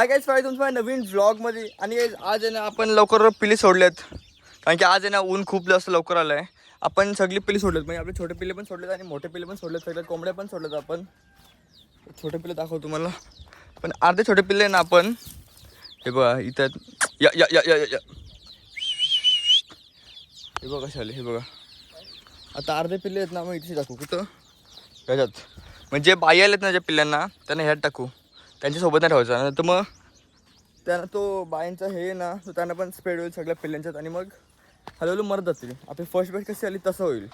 Hi guys, स्वागत आहे तुमच्या नवीन व्लॉगमध्ये. आणि guys, आज आहे ना आपण लवकर पिल्ली सोडलेत, कारण की आज आहे ना ऊन खूप जास्त लवकर आलं आहे. आपण सगळी पिल्ली सोडलेत, म्हणजे आपले छोटे पिल्ले पण सोडलेत आणि मोठे पिल्ले पण सोडलेत, सगळे कोंबड्या पण सोडलेत. आपण छोटे पिल्ले दाखवतो तुम्हाला, पण अर्धे छोटे पिल्ले ना आपण हे बघा इथं या या या या या हे बघा कसे आले, हे बघा. आता अर्धे पिल्ले आहेत ना, मग इथे टाकू कुठं ह्याच्यात, म्हणजे बाई आलेत ना ज्या पिल्ल्यांना त्यांना ह्यात टाकू, त्यांच्यासोबत नाही ठेवायचं. नाही तर मग त्यांना तो बायांचा हे ना, तो त्यांना पण स्प्रेड होईल सगळ्या पिल्ल्यांच्यात, आणि मग हळूहळू मरत जातील. आपली फर्स्ट बॅच कशी आली तसं होईल.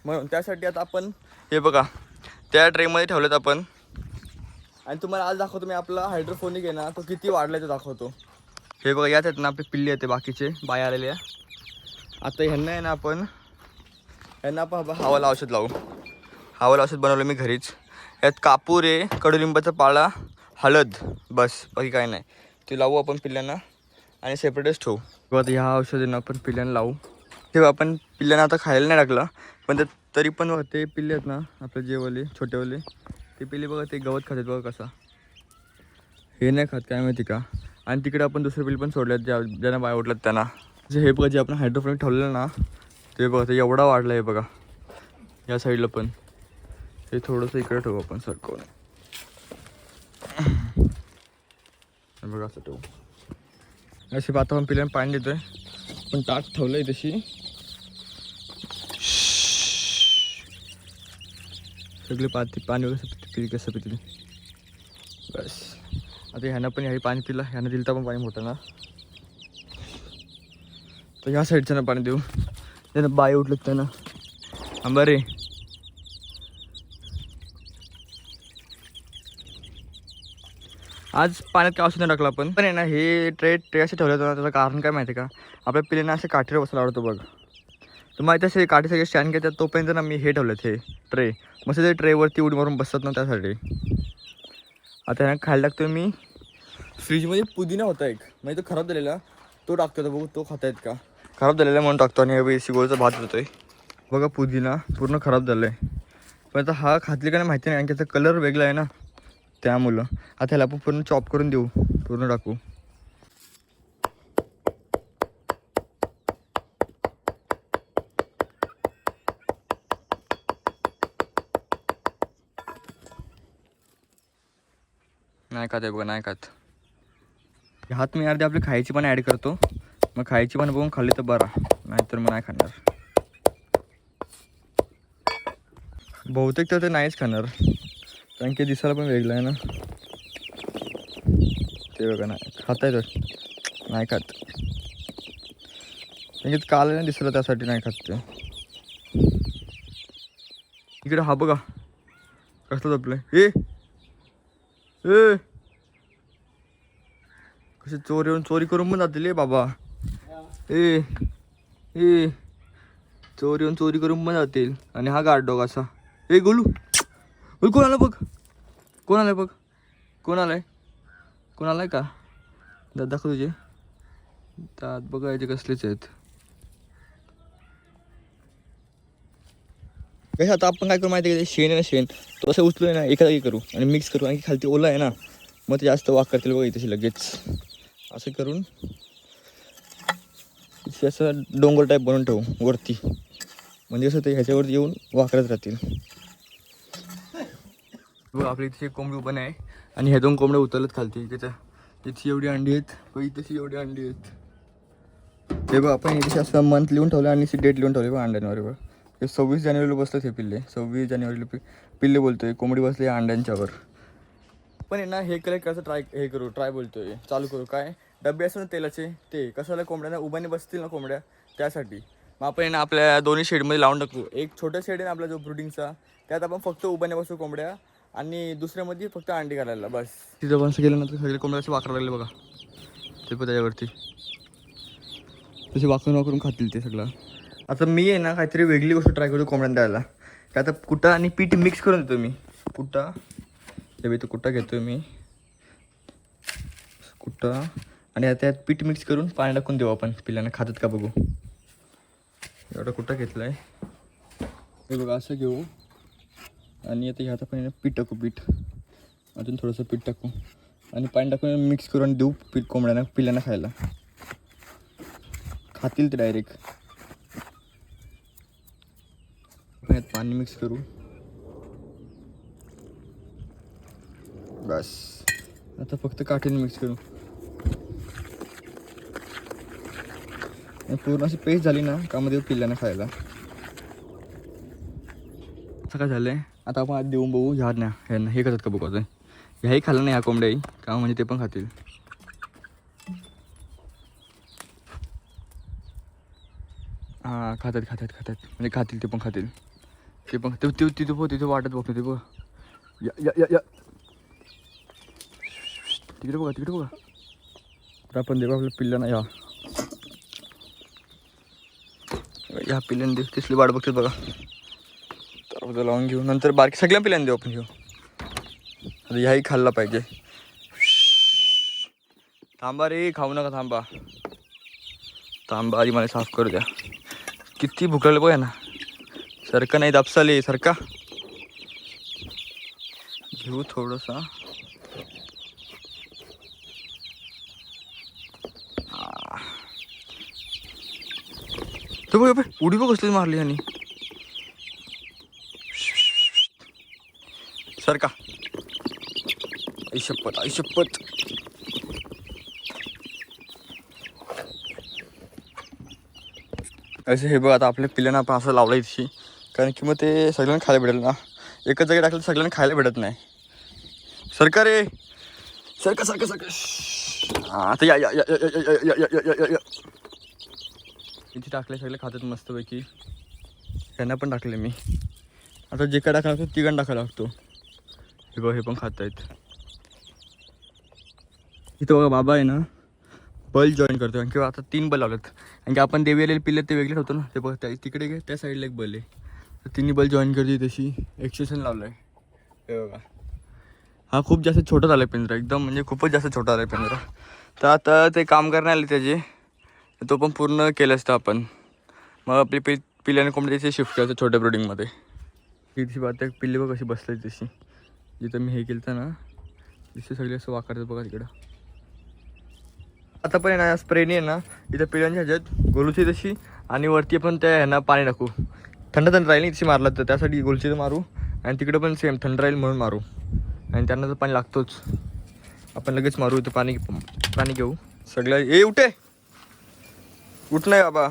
म्हणून त्यासाठी आता आपण हे बघा त्या ट्रेमध्ये ठेवलेत आपण. आणि तुम्हाला आज दाखवतो मी आपला हायड्रोफोनिक आहे ना, तो किती वाढला ते दाखवतो. हे बघा यात आहेत ना आपले पिल्ले आहेत, बाकीचे बाय आलेले. आता ह्यांना आहे ना आपण हवाला औषध लावू. हवाला औषध बनवलं मी घरीच. यात कापूर आहे, कडुलिंबाचा पाला, हळद, बस बाकी काय नाही. ते लावू आपण पिल्ल्यांना आणि सेपरेटच ठेवू. किंवा आता ह्या औषधांना आपण पिल्ल्यांना लावू. तेव्हा आपण पिल्ल्यांना आता खायला नाही टाकलं, पण ते तरी पण ते पिल्ले आहेत ना आपले जेवाले छोटेवाले, ते पिल्ले बघा ते गवत खातात बघा कसा. हे नाही खात काय माहिती का. आणि तिकडे आपण दुसरे पिल्ले पण सोडलेत ज्यांना बाय उठल्यात त्यांना. जे हे बघा जे आपण हायड्रोफोनिक ठेवलेलं ना, ते बघा ते एवढा वाढला आहे बघा. या साईडला पण हे थोडंसं इकडे ठेवू आपण सरकवून. बघा असं ठेवू. अशी आता आपण पिल्यांना पाणी देतोय, पण टाक ठेवलंय तशी. सगळे पाणी कसं पितील बस. आता ह्यानं पण ह्याही पाणी पिलं, ह्यानं दिलं तर पण पाणी मोठं ना. तर ह्या साईडचं पाणी देऊ, त्यानं बाय उठलं त्यानं. आंबा रे, आज पाण्यात काय औषध नाही टाकलं आपण. पण आहे ना हे ट्रे असे ठेवले होतं, त्याचं कारण काय माहिती आहे का. आपल्या पिल्यांना असे काठीवर बसायला आवडतो बघ. तर माहिती असे काठी सगळे स्टँड घेतात, तोपर्यंत ना मी हे ठेवलेत हे ट्रे. मस्त ते ट्रेवरती उडी मारून बसतात ना त्यासाठी. आता ह्यांना खायला टाकतो मी. फ्रीजमध्ये पुदिना होता एक, म्हणजे तो खराब झालेला, तो टाकतो. तर बघू तो खाता आहेत का. खराब झालेला म्हणून टाकतो. आणि हे शिगोळचा भात होतोय बघा, पुदिना पूर्ण खराब झालं आहे. पण आता हा खातली का नाही माहिती नाही, कारण त्याचा कलर वेगळा आहे ना त्यामुळं. आता ह्याला आपण पूर्ण चॉप करून देऊ, पूर्ण टाकू. नाही खात आहे बघा, नाही खात. ह्यात मी अर्धे आपली खायची पण ॲड करतो, मग खायची पण बघून खाल्ली तर बरा, नाहीतर मग नाही खाणार. बहुतेक तर ते नाहीच खाणार, कारण की दिसायला पण वेगळं आहे ना ते. बघा नाही खाता येतं, नाही खात. कारण की काल नाही दिसलं त्यासाठी नाही खात ते. इकडे हा बघा कसलं झोपलं ए ए, कसे चोर येऊन चोरी करून पण जातील बाबा. ए ए, चोर येऊन चोरी करून पण जातील. आणि हा गार्ड डॉग असा. ए गोलू, गोलू कोण आलं बघ, कोण आलंय बघ, कोण आलाय, कोण आलाय का. दाखव तुझे दात बघा, याचे कसलेच आहेत. कसं आता आपण काय करू माहिती आहे का, शेण आहे ना शेण, तो असं उचलून ना एका जागी करू आणि मिक्स करू. आणि खालती ओला आहे ना, मग ते जास्त वाक करतील बघा इथे लगेच. असं करून असं डोंगर टाईप बनवून ठेवू वरती, म्हणजे असं ते ह्याच्यावरती येऊन वाकरत राहतील. बघ आपल्या इथे कोंबडी पण आहे, आणि ह्या दोन कोंबड्या उतरलेत खालती. इथे एवढी अंडी आहेत, पण इथे एवढी अंडी आहेत. हे बघ आपण इथे असं मंथ लिहून ठेवलं आणि डेट लिहून ठेवली बघ अंड्यांवर. बघ हे 26 जानेवारीला बसलं हे पिल्ले. 26 जानेवारीला पिल्ले बोलतोय, कोंबडी बसली अंड्यांच्यावर. पण आहे ना हे कलेक्ट करायचं ट्राय बोलतोय चालू करू. काय डबे असं ना तेलाचे, ते कशाला कोंबड्यांना उभाने बसतील ना कोंबड्या, त्यासाठी. मग आपण आहे ना आपल्या दोन्ही शेडमध्ये लावून टाकू. एक छोटा शेड आहे ना आपला जो ब्रुडिंगचा, त्यात आपण फक्त उभाने बसू कोंबड्या, आणि दुसऱ्यामध्ये फक्त अंडी घालायला बस. तिथं बंद केल्यानंतर सगळे कोंबड्याचे वाकरा लागले बघा, ते पण त्याच्यावरती तसे वाकरून खातील ते सगळं. आता मी आहे ना काहीतरी वेगळी गोष्ट ट्राय करतो कोंबड्यांना द्यायला. काय आता कुटा आणि पीठ मिक्स करून देतो मी. कुटा हे तो कुटा घेतो मी, कुटा, आणि आता त्यात पीठ मिक्स करून पाणी टाकून देऊ आपण पिल्लांना. खातात का बघू. एवढा कुटा घेतला आहे हे बघा, असं घेऊ. आणि आता ह्यात आपण पीठ टाकू, पीठ अजून थोडंसं पीठ टाकू. आणि पाणी टाकून मिक्स करून देऊ कोंबड्यांना पिल्ल्यांना खायला. खातील ते डायरेक्ट. आपण यात पाणी मिक्स करू. बस आता फक्त काठीने मिक्स करू. पूर्ण अशी पेस्ट झाली ना का मध्ये पिल्ल्यांना खायला. असं काय झालंय आता आपण आज देऊन बघू. ह्या ह्यांना हे खातात का बघू. आता ह्याही खाल्लं नाही ह्या कोंबड्याही का म्हणजे ते पण खातील. हां खातात खातात खातात म्हणजे खातील ते पण खातील. ते पण तिथे वाटत बघतो ते बघ. या या या या तिकडे बघा तिकडे बघा. तर आपण देऊ आपल्या पिल्ल्यांना. ह्या पिल्ल्यांना देऊ. तिथली वाट बघतात बघा. तर लावून घेऊ. नंतर बारकी सगळ्या पिल्ल्यांना देऊ आपण घेऊ. आता ह्याही खाल्ला पाहिजे. थांबा रे खाऊ नका थांबा. थांबा आधी मला साफ करू द्या. किती भूक लागली बघा ना. सरका नाही दापसाले सरका. घेऊ थोडंसा. तो बघ उडी बघ कसली मारली आणि सरका. आईशप्पत आईशप्पत. असं हे बघ आता आपल्या पिल्ल्यांना आपण असं लावलं इथे. कारण की मग ते सगळ्यांना खायला भेटेल ना. एकच जागी टाकलं सगळ्यांना खायला भेटत नाही. सरका रे सरका सरका सरका. आता या या या या इथे टाकले सगळे खातात मस्तपैकी. त्यांना पण टाकले मी. आता जे काय टाकायला लागतो तिघांना टाकायला लागतो. हे बघ हे पण खात आहेत. इथं बघा बाबा आहे ना बल्ब जॉईन करतो. कारण की आता 3 बल्ब लावलेत. कारण की आपण देवी आलेले पिल्ले ते वेगळे होतो ना. ते बघ त्या तिकडे गे त्या साईडला एक बल्ब आहे. तर 3 बल्ब जॉईन करते तशी एक्सटेन्शन लावलं आहे. हे बघा हा खूप जास्त छोटा झाला आहे पिंजरा. एकदम म्हणजे खूपच जास्त छोटा झाला आहे पिंजरा. तर आता ते काम करण्यात आले त्याचे. तो पण पूर्ण केलं असतं आपण. मग आपली पिल्ल्याने कोंबडी त्याची शिफ्ट करायचं छोट्या ब्रोडिंगमध्ये. तिथे बात एक पिल्ले बघ कशी बसली तशी. जिथं मी हे केलं ना तिथे सगळे असं वाकारतात बघा तिकडं. आता पण आहे ना स्प्रेनी आहे ना इथं पिल्यांच्या ह्याच्यात गोलूची तशी. आणि वरती पण त्या ह्यांना पाणी टाकू. थंड राहील नाही तशी मारलं तर त्यासाठी गोलची मारू. आणि तिकडं पण सेम थंड राहील म्हणून मारू. आणि त्यांना तर पाणी लागतोच. आपण लगेच मारू. इथं पाणी घेऊ सगळ्या. ए उठे उठ नाही बाबा.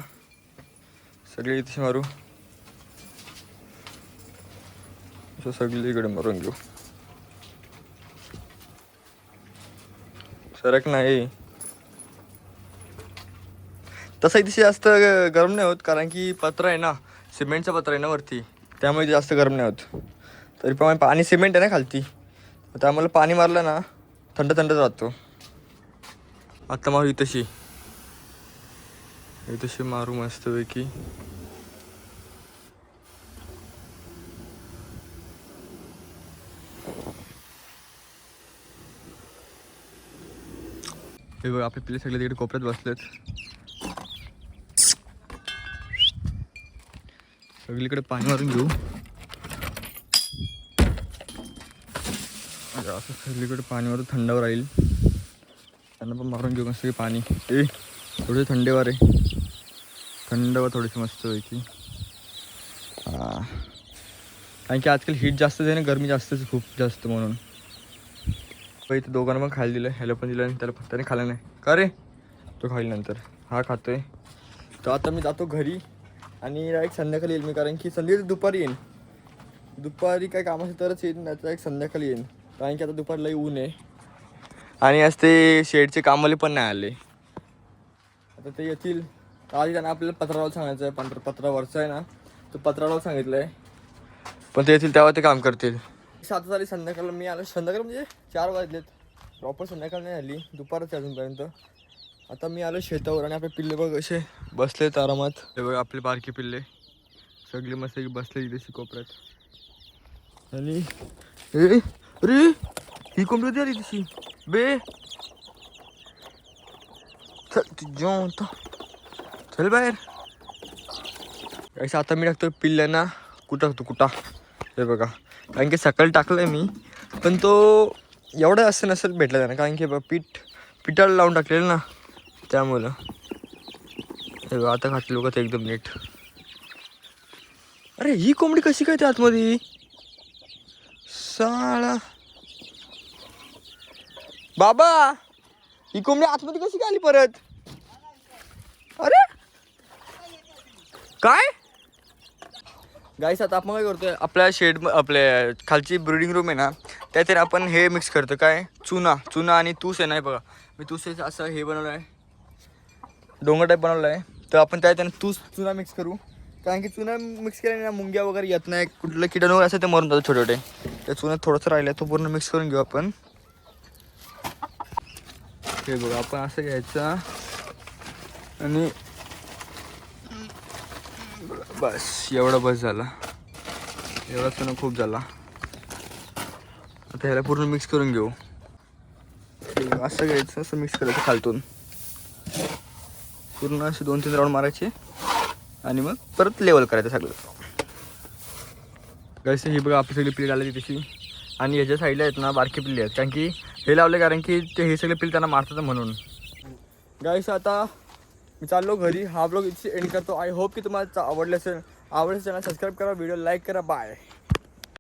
सगळे इथे मारू. असं सगळीकडे मारून घेऊ. सरक नाही. तसं इथे जास्त गरम नाही होत. कारण की पत्र आहे ना सिमेंटचा पत्र आहे ना वरती. त्यामुळे जास्त गरम नाही होत. तरी पण पाणी सिमेंट आहे ना खालती. त्यामुळे पाणी मारलं ना थंड राहतो. आता मारू इथशी मारू मस्तपैकी. हे बघ आपले पिल्ले सगळे तिकडे कोपऱ्यात बसलेत. सगळीकडे पाणी मारून घेऊ. असं सगळीकडे पाणी मारून थंडावर राहील. त्यांना पण मारून घेऊ मस्त पाणी. थोडे थंडेवर आहे. थंडवर थोडीशी मस्त पैकी. कारण की आजकाल हीट जास्त आहे ना गरमी जास्तच खूप जास्त म्हणून. इथं दोघांना पण खायला दिलं. ह्याला पण दिलं आणि त्याला त्याने खाल्लं नाही का रे. तो खाईल नंतर. हा खातोय. तर आता मी जातो घरी. आणि डायरेक्ट संध्याकाळी येईल मी. कारण की संध्याकाळी दुपारी येईन. दुपारी काय काम असेल तरच येईन. नाही तर एक संध्याकाळी येईन. कारण की आता दुपारी लई ऊन आहे. आणि आज ते शेडचे कामवाले पण नाही आले. आता ते येतील. आधी त्यांना आपल्याला पत्रावर सांगायचं आहे. पत्रावरचं आहे ना तो पत्रावर सांगितलं आहे. पण ते येतील तेव्हा ते काम करतील. 7 झाली संध्याकाळला मी आलो. संध्याकाळ म्हणजे 4 वाजलेत. प्रॉपर संध्याकाळ नाही आली. दुपारच अजूनपर्यंत. आता मी आलो शेतावर. आणि आपले पिल्ले बघ असे बसलेत आरामात. हे बघ आपले बारकी पिल्ले सगळे मस्त बसले इथे कोपऱ्यात. आणि अरे ही कोंबडी होती आली तशी बे. चल बाहेर. आता मी टाकतो पिल्ल्यांना. कुठं टाकतो कुठं हे बघा. कारण की सकाळी टाकलंय मी. पण तो एवढं असं नसेल भेटलं त्यांना, कारण की पिठाला लावून टाकलेलं ना त्यामुळं. हे बघ, आता घातलं बघा ते एकदम नीट. अरे ही कोंबडी कशी काय ते आतमध्ये साळा. बाबा ही कोंबडी आतमध्ये कशी काय आली परत? अरे काय गाईस, आता आपण काय करतोय, आपल्या शेड आपल्या खालची ब्रीडिंग रूम आहे ना, त्यात आपण हे मिक्स करतो. काय चुना आणि तूस आहे नाही बघा, मी तुसेचं असं हे बनवलं आहे, डोंगर टाईप बनवलं आहे. तर आपण त्यात चुना मिक्स करू, कारण की चुना मिक्स केल्याने ना मुंग्या वगैरे येत नाही, कुठलं किटाणू वगैरे असं ते मरून जातं छोटे छोटे. त्या चुन्यात थोडंसं राहिलं तो पूर्ण मिक्स करून घेऊ आपण. हे बघा, आपण असं घ्यायचं आणि बस एवढं बस झाला, एवढा चुना खूप झाला. आता ह्याला पूर्ण मिक्स करून घेऊ. असं घ्यायचं, असं मिक्स करायचं खालतून पूर्ण, असे 2-3 राऊंड मारायचे आणि मग परत लेवल करायचं सगळं. गाईस ही बघा आपली सगळी पिल्ली आली तशी, आणि ह्याच्या साईडला आहेत ना बारकी पिल्ली आहेत, कारण की हे लावले कारण की ते हे सगळे पिल्ली त्यांना मारतात म्हणून. गाईस आता मी चाललो घरी, हा ब्लॉग इथे एंड करतो. आय होप की तुम्हाला आवडलं असेल. आवडलं चॅनल सबस्क्राईब करा, व्हिडिओ लाईक करा. बाय.